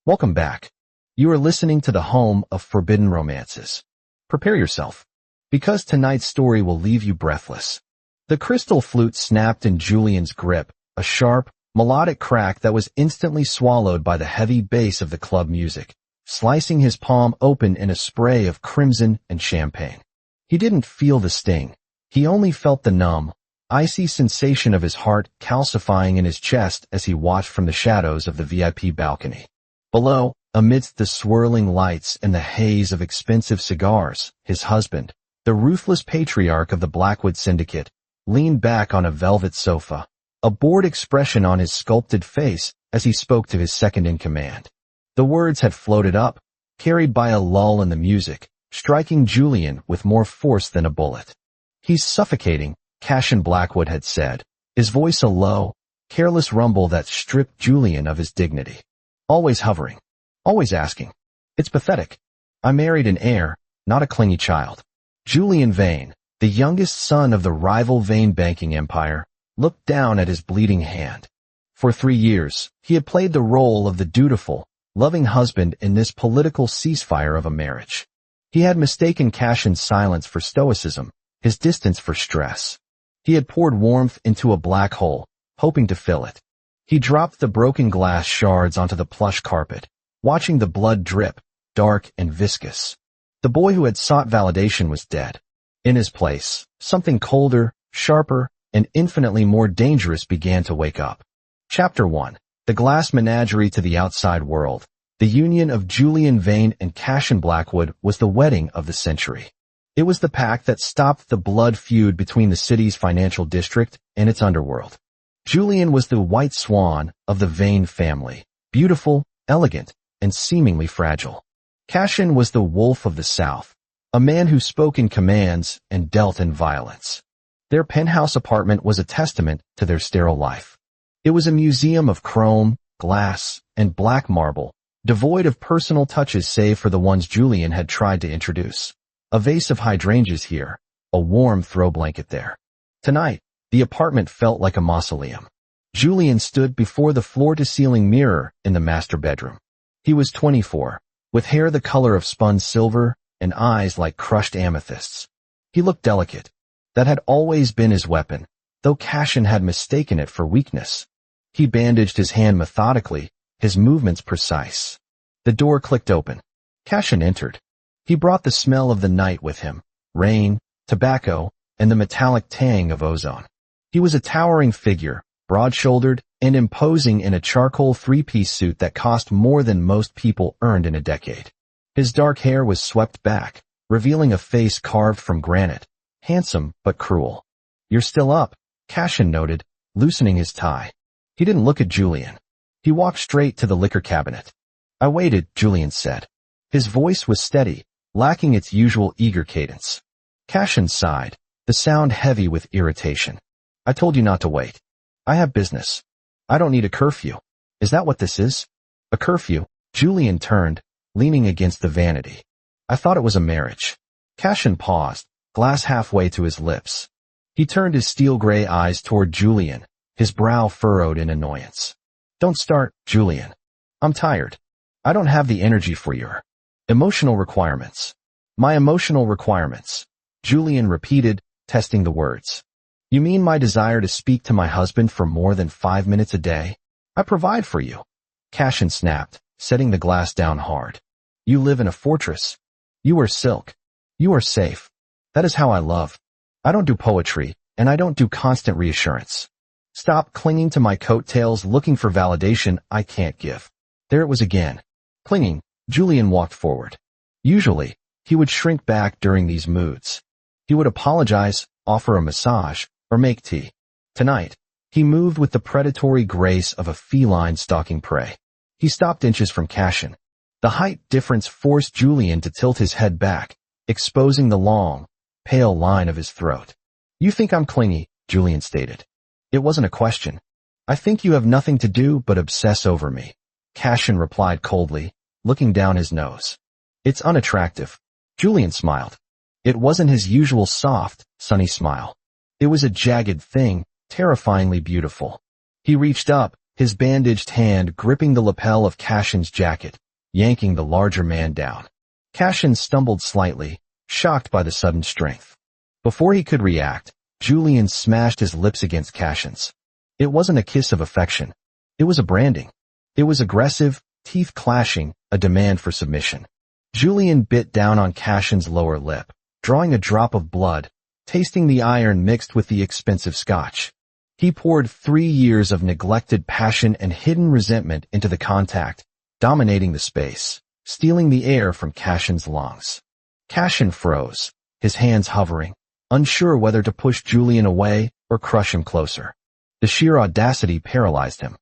Welcome back. You are listening to the home of forbidden romances. Prepare yourself, because tonight's story will leave you breathless. The crystal flute snapped in Julian's grip, a sharp, melodic crack that was instantly swallowed by the heavy bass of the club music, slicing his palm open in a spray of crimson and champagne. He didn't feel the sting. He only felt the numb, icy sensation of his heart calcifying in his chest as he watched from the shadows of the VIP balcony. Below, amidst the swirling lights and the haze of expensive cigars, his husband, the ruthless patriarch of the Blackwood Syndicate, leaned back on a velvet sofa, a bored expression on his sculpted face as he spoke to his second-in-command. The words had floated up, carried by a lull in the music, striking Julian with more force than a bullet. "He's suffocating," Cashin Blackwood had said, his voice a low, careless rumble that stripped Julian of his dignity. Always hovering. Always asking. "It's pathetic. I married an heir, not a clingy child." Julian Vane, the youngest son of the rival Vane banking empire, looked down at his bleeding hand. For 3 years, he had played the role of the dutiful, loving husband in this political ceasefire of a marriage. He had mistaken Cashin's silence for stoicism, his distance for stress. He had poured warmth into a black hole, hoping to fill it. He dropped the broken glass shards onto the plush carpet, watching the blood drip, dark and viscous. The boy who had sought validation was dead. In his place, something colder, sharper, and infinitely more dangerous began to wake up. Chapter 1. The Glass Menagerie to the Outside World. The union of Julian Vane and Cashin Blackwood was the wedding of the century. It was the pact that stopped the blood feud between the city's financial district and its underworld. Julian was the white swan of the Vane family, beautiful, elegant, and seemingly fragile. Cashin was the wolf of the South, a man who spoke in commands and dealt in violence. Their penthouse apartment was a testament to their sterile life. It was a museum of chrome, glass, and black marble, devoid of personal touches save for the ones Julian had tried to introduce. A vase of hydrangeas here, a warm throw blanket there. Tonight, the apartment felt like a mausoleum. Julian stood before the floor-to-ceiling mirror in the master bedroom. He was 24, with hair the color of spun silver and eyes like crushed amethysts. He looked delicate. That had always been his weapon, though Cashin had mistaken it for weakness. He bandaged his hand methodically, his movements precise. The door clicked open. Cashin entered. He brought the smell of the night with him, rain, tobacco, and the metallic tang of ozone. He was a towering figure, broad-shouldered and imposing in a charcoal three-piece suit that cost more than most people earned in a decade. His dark hair was swept back, revealing a face carved from granite, handsome but cruel. "You're still up," Cashin noted, loosening his tie. He didn't look at Julian. He walked straight to the liquor cabinet. "I waited," Julian said. His voice was steady, lacking its usual eager cadence. Cashin sighed, the sound heavy with irritation. "I told you not to wait. I have business. I don't need a curfew." "Is that what this is? A curfew?" Julian turned, leaning against the vanity. "I thought it was a marriage." Cashin paused, glass halfway to his lips. He turned his steel-gray eyes toward Julian, his brow furrowed in annoyance. "Don't start, Julian. I'm tired. I don't have the energy for your emotional requirements." "My emotional requirements," Julian repeated, testing the words. "You mean my desire to speak to my husband for more than 5 minutes a day? I provide for you." Cashin snapped, setting the glass down hard. "You live in a fortress. You are silk. You are safe. That is how I love. I don't do poetry, and I don't do constant reassurance. Stop clinging to my coattails looking for validation I can't give." There it was again. Clinging, Julian walked forward. Usually, he would shrink back during these moods. He would apologize, offer a massage, or make tea. Tonight, he moved with the predatory grace of a feline stalking prey. He stopped inches from Cashin. The height difference forced Julian to tilt his head back, exposing the long, pale line of his throat. "You think I'm clingy," Julian stated. It wasn't a question. "I think you have nothing to do but obsess over me," Cashin replied coldly, looking down his nose. "It's unattractive." Julian smiled. It wasn't his usual soft, sunny smile. It was a jagged thing, terrifyingly beautiful. He reached up, his bandaged hand gripping the lapel of Cashin's jacket, yanking the larger man down. Cashin stumbled slightly, shocked by the sudden strength. Before he could react, Julian smashed his lips against Cashin's. It wasn't a kiss of affection. It was a branding. It was aggressive, teeth clashing, a demand for submission. Julian bit down on Cashin's lower lip, drawing a drop of blood, tasting the iron mixed with the expensive scotch. He poured 3 years of neglected passion and hidden resentment into the contact, dominating the space, stealing the air from Cashin's lungs. Cashin froze, his hands hovering, unsure whether to push Julian away or crush him closer. The sheer audacity paralyzed him.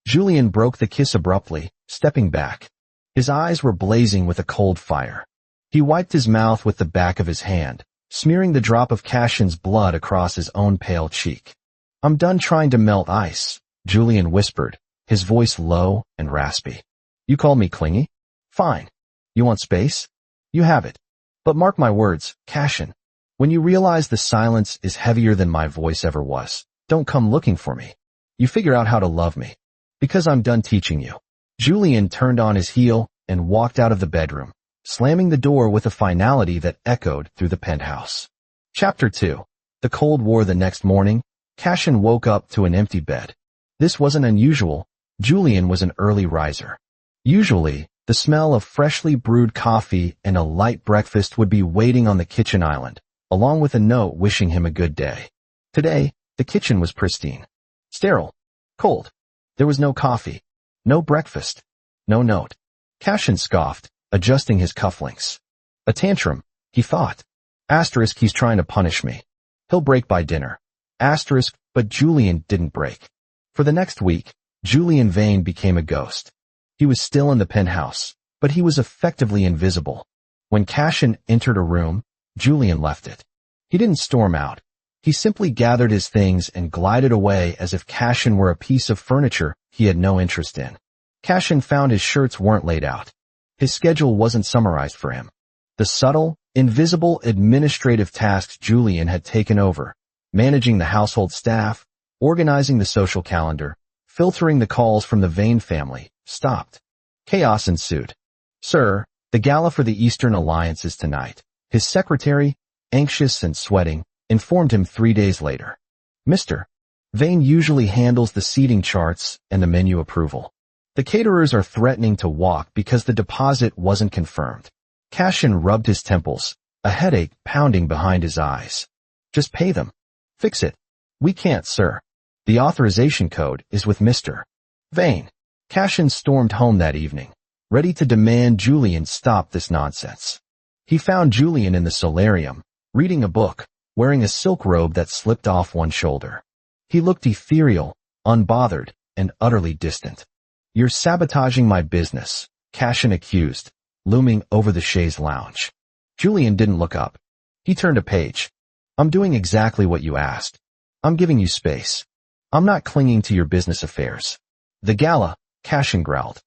Julian broke the kiss abruptly, stepping back. His eyes were blazing with a cold fire. He wiped his mouth with the back of his hand, smearing the drop of Cashin's blood across his own pale cheek. "I'm done trying to melt ice," Julian whispered, his voice low and raspy. "You called me clingy? Fine. You want space? You have it. But mark my words, Cashin, when you realize the silence is heavier than my voice ever was, don't come looking for me. You figure out how to love me. Because I'm done teaching you." Julian turned on his heel and walked out of the bedroom, slamming the door with a finality that echoed through the penthouse. Chapter 2. The Cold War. The next morning, Cashin woke up to an empty bed. This wasn't unusual. Julian was an early riser. Usually, the smell of freshly brewed coffee and a light breakfast would be waiting on the kitchen island, along with a note wishing him a good day. Today, the kitchen was pristine. Sterile. Cold. There was no coffee. No breakfast. No note. Cashin scoffed, adjusting his cufflinks. A tantrum, he thought. Asterisk, he's trying to punish me. He'll break by dinner. Asterisk, but Julian didn't break. For the next week, Julian Vane became a ghost. He was still in the penthouse, but he was effectively invisible. When Cashin entered a room, Julian left it. He didn't storm out. He simply gathered his things and glided away as if Cashin were a piece of furniture he had no interest in. Cashin found his shirts weren't laid out. His schedule wasn't summarized for him. The subtle, invisible administrative tasks Julian had taken over, managing the household staff, organizing the social calendar, filtering the calls from the Vane family, stopped. Chaos ensued. "Sir, the gala for the Eastern Alliance is tonight," his secretary, anxious and sweating, informed him 3 days later. "Mr. Vane usually handles the seating charts and the menu approval. The caterers are threatening to walk because the deposit wasn't confirmed." Cashin rubbed his temples, a headache pounding behind his eyes. "Just pay them. Fix it." "We can't, sir. The authorization code is with Mr. Vane." Cashin stormed home that evening, ready to demand Julian stop this nonsense. He found Julian in the solarium, reading a book, wearing a silk robe that slipped off one shoulder. He looked ethereal, unbothered, and utterly distant. "You're sabotaging my business," Cashin accused, looming over the chaise lounge. Julian didn't look up. He turned a page. "I'm doing exactly what you asked. I'm giving you space. I'm not clinging to your business affairs." "The gala," Cashin growled.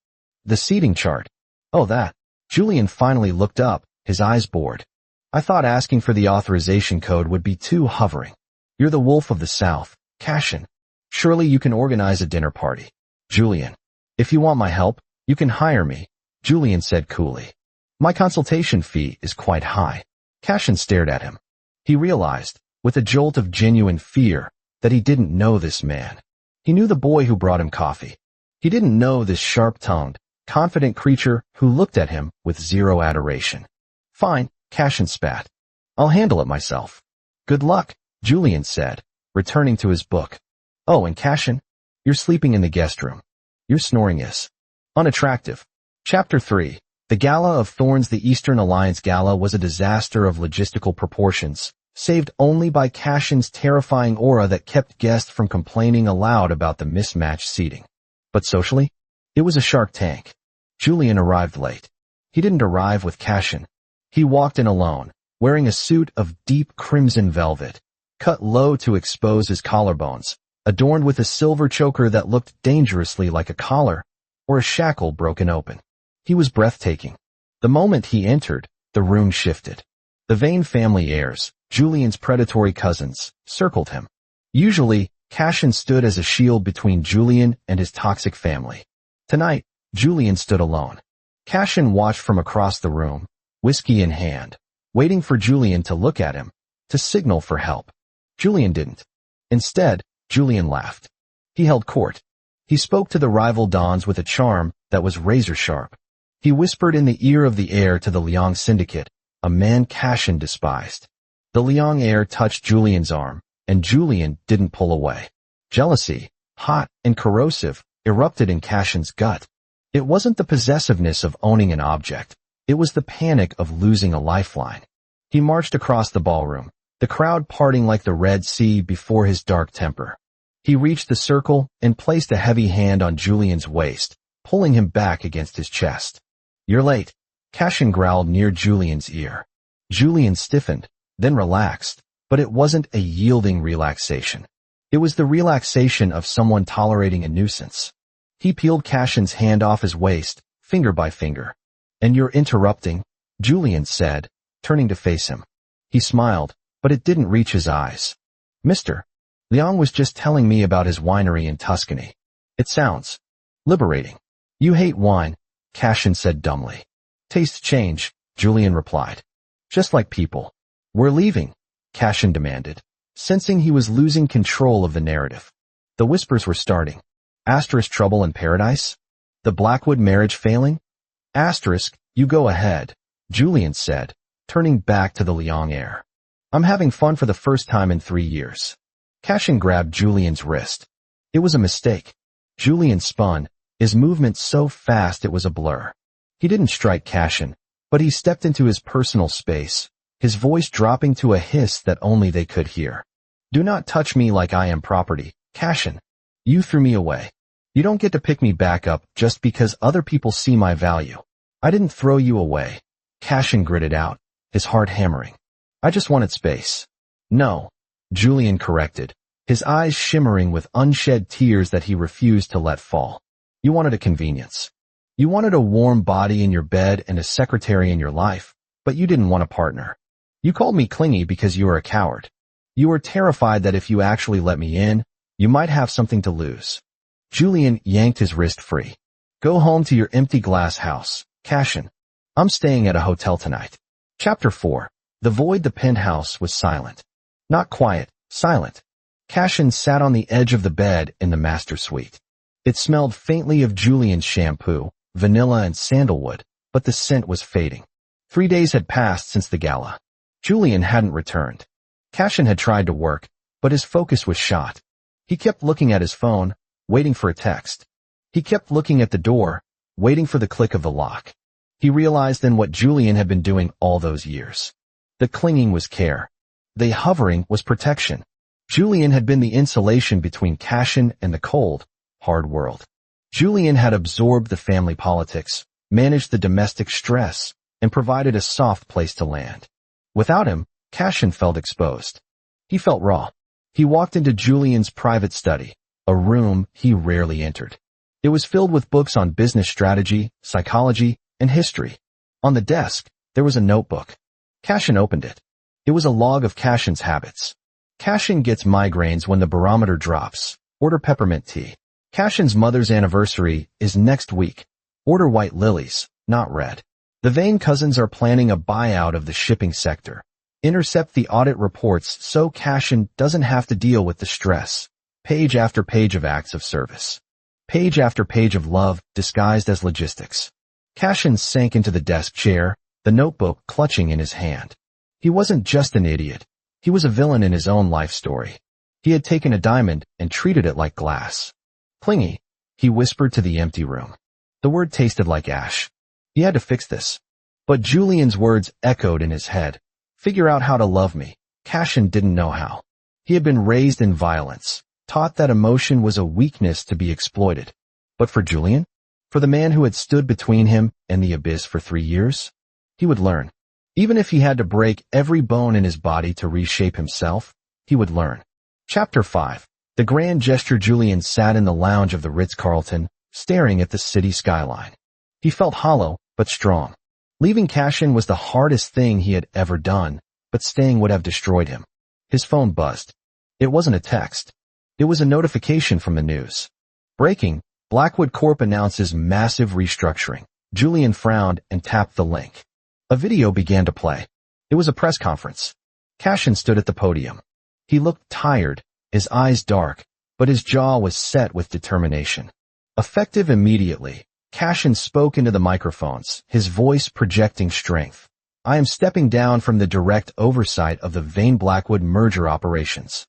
"The seating chart." "Oh, that." Julian finally looked up, his eyes bored. "I thought asking for the authorization code would be too hovering. You're the wolf of the South, Cashin. Surely you can organize a dinner party." "Julian, if you want my help, you can hire me," Julian said coolly. "My consultation fee is quite high." Cashin stared at him. He realized, with a jolt of genuine fear, that he didn't know this man. He knew the boy who brought him coffee. He didn't know this sharp-tongued, confident creature who looked at him with zero adoration. "Fine," Cashin spat. "I'll handle it myself." "Good luck," Julian said, returning to his book. "Oh, and Cashin, you're sleeping in the guest room. Your snoring is unattractive." Chapter 3. The Gala of Thorns. The Eastern Alliance Gala was a disaster of logistical proportions, saved only by Cashin's terrifying aura that kept guests from complaining aloud about the mismatched seating. But socially, it was a Shark Tank. Julian arrived late. He didn't arrive with Cashin. He walked in alone, wearing a suit of deep crimson velvet, cut low to expose his collarbones, adorned with a silver choker that looked dangerously like a collar or a shackle broken open. He was breathtaking. The moment he entered, the room shifted. The Vane family heirs, Julian's predatory cousins, circled him. Usually, Cashin stood as a shield between Julian and his toxic family. Tonight, Julian stood alone. Cashin watched from across the room, whiskey in hand, waiting for Julian to look at him, to signal for help. Julian didn't. Instead, Julian laughed. He held court. He spoke to the rival dons with a charm that was razor-sharp. He whispered in the ear of the heir to the Liang syndicate, a man Cashin despised. The Liang heir touched Julian's arm, and Julian didn't pull away. Jealousy, hot and corrosive, erupted in Cashin's gut. It wasn't the possessiveness of owning an object. It was the panic of losing a lifeline. He marched across the ballroom, the crowd parting like the Red Sea before his dark temper. He reached the circle and placed a heavy hand on Julian's waist, pulling him back against his chest. "You're late," Cashin growled near Julian's ear. Julian stiffened, then relaxed, but it wasn't a yielding relaxation. It was the relaxation of someone tolerating a nuisance. He peeled Cashin's hand off his waist, finger by finger. "And you're interrupting," Julian said, turning to face him. He smiled, but it didn't reach his eyes. "Mister, Liang was just telling me about his winery in Tuscany. It sounds liberating." "You hate wine," Cashin said dumbly. "Tastes change," Julian replied. "Just like people." "We're leaving," Cashin demanded, sensing he was losing control of the narrative. The whispers were starting. Asterisk trouble in paradise? The Blackwood marriage failing? Asterisk, you go ahead, Julian said, turning back to the Liang heir. "I'm having fun for the first time in 3 years." Cashin grabbed Julian's wrist. It was a mistake. Julian spun, his movement so fast it was a blur. He didn't strike Cashin, but he stepped into his personal space, his voice dropping to a hiss that only they could hear. "Do not touch me like I am property, Cashin. You threw me away. You don't get to pick me back up just because other people see my value. I didn't throw you away," Cashin gritted out, his heart hammering. "I just wanted space." "No," Julian corrected, his eyes shimmering with unshed tears that he refused to let fall. "You wanted a convenience. You wanted a warm body in your bed and a secretary in your life, but you didn't want a partner. You called me clingy because you were a coward. You were terrified that if you actually let me in, you might have something to lose." Julian yanked his wrist free. "Go home to your empty glass house, Cashin. I'm staying at a hotel tonight." Chapter 4. The void. The penthouse was silent. Not quiet, silent. Cashin sat on the edge of the bed in the master suite. It smelled faintly of Julian's shampoo, vanilla and sandalwood, but the scent was fading. 3 days had passed since the gala. Julian hadn't returned. Cashin had tried to work, but his focus was shot. He kept looking at his phone, waiting for a text. He kept looking at the door, waiting for the click of the lock. He realized then what Julian had been doing all those years. The clinging was care. The hovering was protection. Julian had been the insulation between Cashin and the cold, hard world. Julian had absorbed the family politics, managed the domestic stress, and provided a soft place to land. Without him, Cashin felt exposed. He felt raw. He walked into Julian's private study, a room he rarely entered. It was filled with books on business strategy, psychology, and history. On the desk, there was a notebook. Cashin opened it. It was a log of Cashin's habits. Cashin gets migraines when the barometer drops. Order peppermint tea. Cashin's mother's anniversary is next week. Order white lilies, not red. The Vane cousins are planning a buyout of the shipping sector. Intercept the audit reports so Cashin doesn't have to deal with the stress. Page after page of acts of service. Page after page of love disguised as logistics. Cashin sank into the desk chair, the notebook clutching in his hand. He wasn't just an idiot. He was a villain in his own life story. He had taken a diamond and treated it like glass. "Clingy," he whispered to the empty room. The word tasted like ash. He had to fix this. But Julian's words echoed in his head. "Figure out how to love me." Cashin didn't know how. He had been raised in violence, taught that emotion was a weakness to be exploited. But for Julian? For the man who had stood between him and the abyss for 3 years? He would learn. Even if he had to break every bone in his body to reshape himself, he would learn. Chapter 5. The grand gesture. Julian sat in the lounge of the Ritz-Carlton, staring at the city skyline. He felt hollow, but strong. Leaving Cashin was the hardest thing he had ever done, but staying would have destroyed him. His phone buzzed. It wasn't a text. It was a notification from the news. Breaking, Blackwood Corp announces massive restructuring. Julian frowned and tapped the link. A video began to play. It was a press conference. Cashin stood at the podium. He looked tired, his eyes dark, but his jaw was set with determination. Effective immediately, Cashin spoke into the microphones, his voice projecting strength. I am stepping down from the direct oversight of the Vane Blackwood merger operations.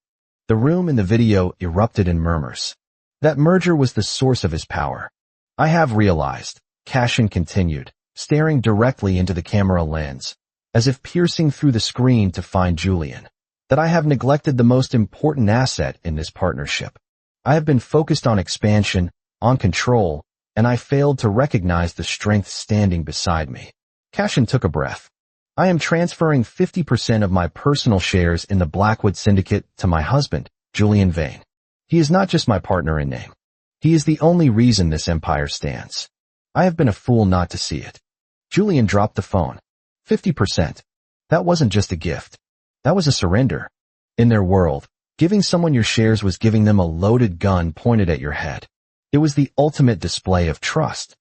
The room in the video erupted in murmurs. That merger was the source of his power. I have realized, Cashin continued, staring directly into the camera lens, as if piercing through the screen to find Julian, that I have neglected the most important asset in this partnership. I have been focused on expansion, on control, and I failed to recognize the strength standing beside me. Cashin took a breath. I am transferring 50% of my personal shares in the Blackwood Syndicate to my husband, Julian Vane. He is not just my partner in name. He is the only reason this empire stands. I have been a fool not to see it. Julian dropped the phone. 50%. That wasn't just a gift. That was a surrender. In their world, giving someone your shares was giving them a loaded gun pointed at your head. It was the ultimate display of trust.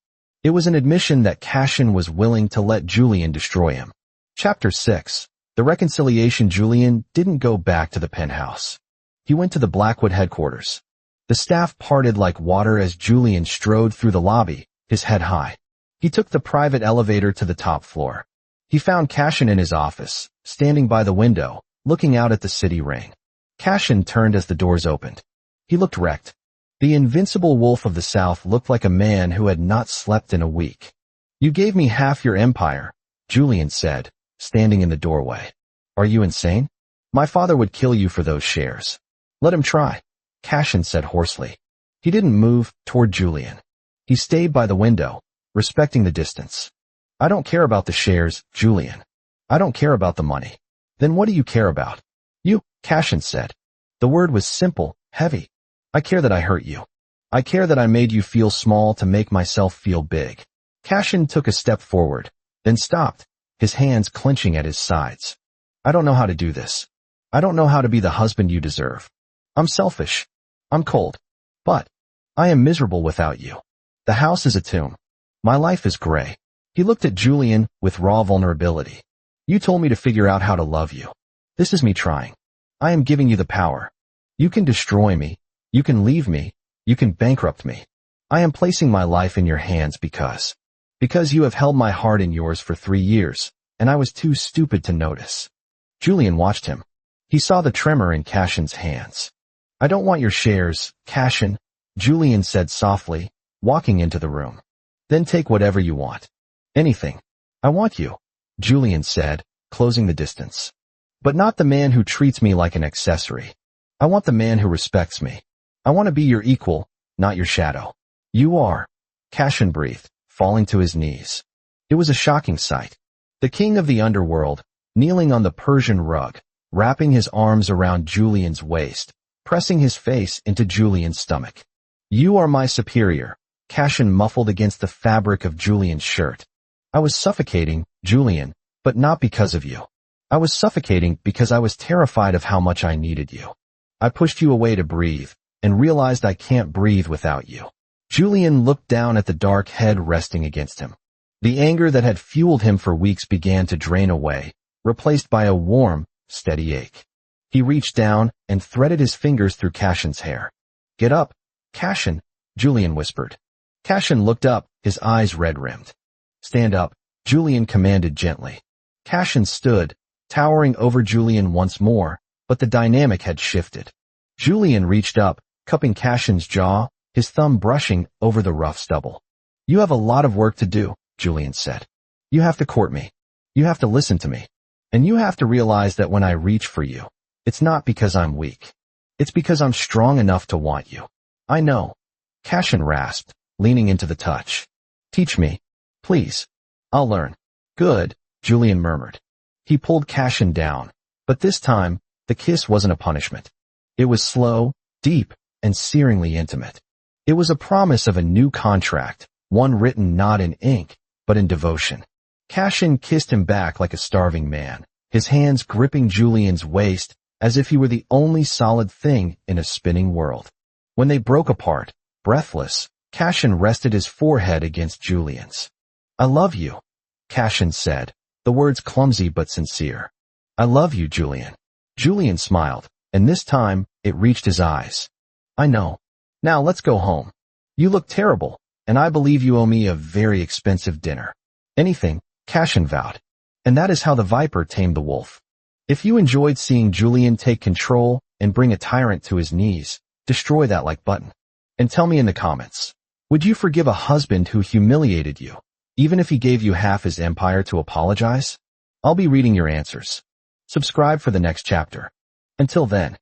It was an admission that Cashin was willing to let Julian destroy him. Chapter 6. The reconciliation. Julian didn't go back to the penthouse. He went to the Blackwood headquarters. The staff parted like water as Julian strode through the lobby, his head high. He took the private elevator to the top floor. He found Cashin in his office, standing by the window, looking out at the city ring. Cashin turned as the doors opened. He looked wrecked. The invincible wolf of the South looked like a man who had not slept in a week. You gave me half your empire, Julian said, standing in the doorway. Are you insane? My father would kill you for those shares. Let him try, Cashin said hoarsely. He didn't move toward Julian. He stayed by the window, respecting the distance. I don't care about the shares, Julian. I don't care about the money. Then what do you care about? You, Cashin said. The word was simple, heavy. I care that I hurt you. I care that I made you feel small to make myself feel big. Cashin took a step forward, then stopped, his hands clenching at his sides. I don't know how to do this. I don't know how to be the husband you deserve. I'm selfish. I'm cold. But I am miserable without you. The house is a tomb. My life is gray. He looked at Julian with raw vulnerability. You told me to figure out how to love you. This is me trying. I am giving you the power. You can destroy me. You can leave me. You can bankrupt me. I am placing my life in your hands because you have held my heart in yours for 3 years, and I was too stupid to notice. Julian watched him. He saw the tremor in Cashin's hands. I don't want your shares, Cashin, Julian said softly, walking into the room. Then take whatever you want. Anything. I want you, Julian said, closing the distance. But not the man who treats me like an accessory. I want the man who respects me. I want to be your equal, not your shadow. You are, Cashin breathed, falling to his knees. It was a shocking sight. The king of the underworld, kneeling on the Persian rug, wrapping his arms around Julian's waist, pressing his face into Julian's stomach. You are my superior, Cashin muffled against the fabric of Julian's shirt. I was suffocating, Julian, but not because of you. I was suffocating because I was terrified of how much I needed you. I pushed you away to breathe, and realized I can't breathe without you. Julian looked down at the dark head resting against him. The anger that had fueled him for weeks began to drain away, replaced by a warm, steady ache. He reached down and threaded his fingers through Cashin's hair. Get up, Cashin, Julian whispered. Cashin looked up, his eyes red-rimmed. Stand up, Julian commanded gently. Cashin stood, towering over Julian once more, but the dynamic had shifted. Julian reached up, cupping Cashin's jaw, his thumb brushing over the rough stubble. You have a lot of work to do, Julian said. You have to court me. You have to listen to me. And you have to realize that when I reach for you, it's not because I'm weak. It's because I'm strong enough to want you. I know. Cashin rasped, leaning into the touch. Teach me. Please. I'll learn. Good, Julian murmured. He pulled Cashin down, but this time, the kiss wasn't a punishment. It was slow, deep, and searingly intimate. It was a promise of a new contract, one written not in ink, but in devotion. Cashin kissed him back like a starving man, his hands gripping Julian's waist, as if he were the only solid thing in a spinning world. When they broke apart, breathless, Cashin rested his forehead against Julian's. "I love you," Cashin said, the words clumsy but sincere. "I love you, Julian." Julian smiled, and this time it reached his eyes. "I know. Now let's go home. You look terrible, and I believe you owe me a very expensive dinner." "Anything," Cashin vowed. And that is how the viper tamed the wolf. If you enjoyed seeing Julian take control and bring a tyrant to his knees, destroy that like button. And tell me in the comments, would you forgive a husband who humiliated you, even if he gave you half his empire to apologize? I'll be reading your answers. Subscribe for the next chapter. Until then,